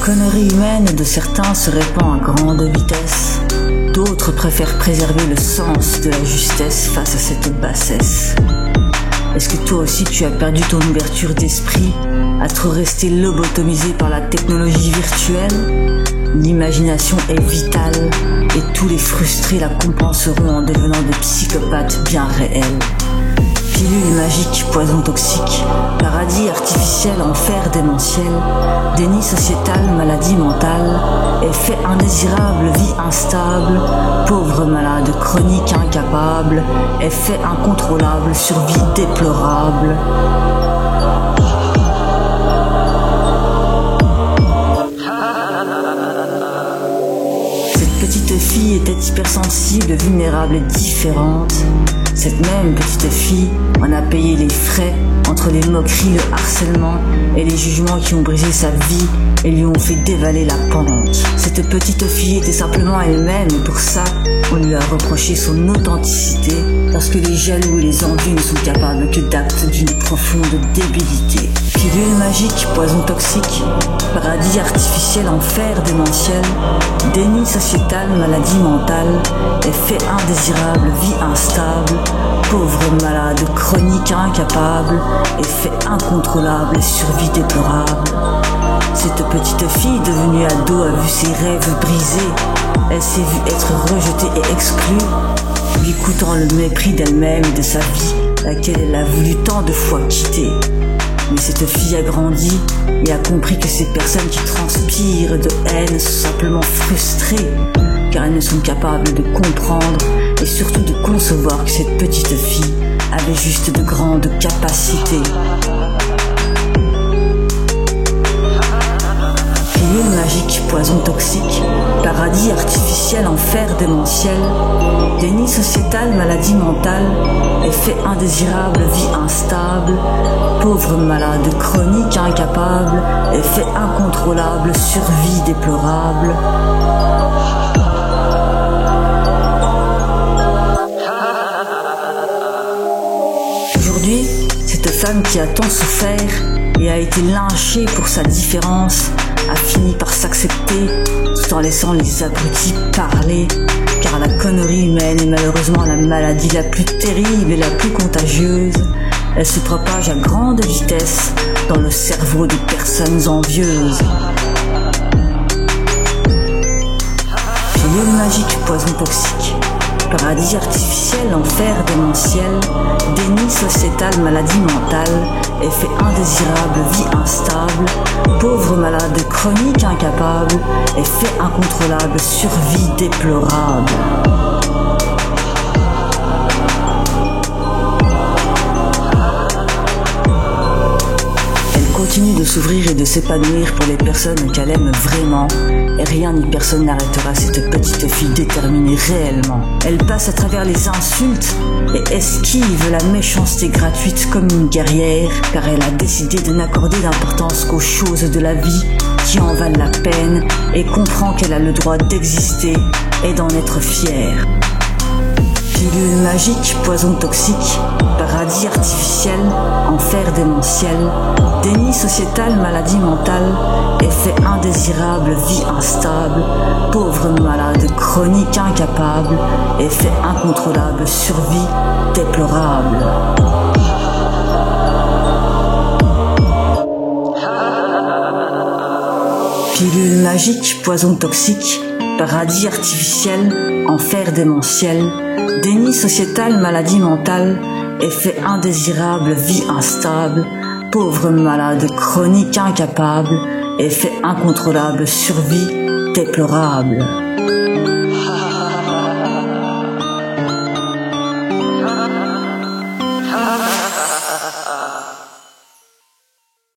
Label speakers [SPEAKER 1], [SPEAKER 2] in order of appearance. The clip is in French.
[SPEAKER 1] connerie humaine de certains se répand à grande vitesse. D'autres préfèrent préserver le sens de la justesse face à cette bassesse. Est-ce que toi aussi tu as perdu ton ouverture d'esprit à trop rester lobotomisé par la technologie virtuelle? L'imagination est vitale et tous les frustrés la compenseront en devenant des psychopathes bien réels. Pilule magique, poison toxique, paradis artificiel, enfer démentiel, déni sociétal, maladie mentale, effet indésirable, vie instable, pauvre malade, chronique incapable, effet incontrôlable, survie déplorable. Cette petite fille était hypersensible, vulnérable et différente. Cette même petite fille en a payé les frais entre les moqueries, le harcèlement et les jugements qui ont brisé sa vie et lui ont fait dévaler la pente. Cette petite fille était simplement elle-même et pour ça, on lui a reproché son authenticité parce que les jaloux et les envieux ne sont capables que d'actes d'une profonde débilité. Pilule magique, poison toxique, paradis artificiel, enfer démentiel, déni sociétal, maladie mentale, effet indésirable, vie instable, pauvre malade, chronique incapable, effet incontrôlable, survie déplorable. Cette petite fille devenue ado a vu ses rêves brisés, elle s'est vue être rejetée et exclue, lui coûtant le mépris d'elle-même et de sa vie, laquelle elle a voulu tant de fois quitter. Mais cette fille a grandi et a compris que ces personnes qui transpirent de haine sont simplement frustrées, car elles ne sont capables de comprendre et surtout de concevoir que cette petite fille avait juste de grandes capacités. Pilule magique, poison toxique, paradis artificiel, enfer démentiel, déni sociétal, maladie mentale, effet indésirable, vie instable, pauvre malade, chronique incapable, effet incontrôlable, survie déplorable. Aujourd'hui, cette femme qui a tant souffert et a été lynchée pour sa différence a fini par s'accepter tout en laissant les abrutis parler, car la connerie humaine est malheureusement la maladie la plus terrible et la plus contagieuse. Elle se propage à grande vitesse dans le cerveau des personnes envieuses. Pilule magique, poison toxique, paradis artificiel, enfer démentiel, déni sociétal, maladie mentale, effet indésirable, vie instable, pauvre malade, chronique incapable, effet incontrôlable, survie déplorable. Continue de s'ouvrir et de s'épanouir pour les personnes qu'elle aime vraiment, et rien ni personne n'arrêtera cette petite fille déterminée réellement. Elle passe à travers les insultes et esquive la méchanceté gratuite comme une guerrière, car elle a décidé de n'accorder d'importance qu'aux choses de la vie qui en valent la peine et comprend qu'elle a le droit d'exister et d'en être fière. Pilule magique, poison toxique, paradis artificiel, enfer démentiel, déni sociétal, maladie mentale, effet indésirable, vie instable, pauvre malade, chronique incapable, effet incontrôlable, survie déplorable. Pilule magique, poison toxique, paradis artificiel, enfer démentiel, déni sociétal, maladie mentale, effet indésirable, vie instable, pauvre malade, chronique incapable, effet incontrôlable, survie déplorable.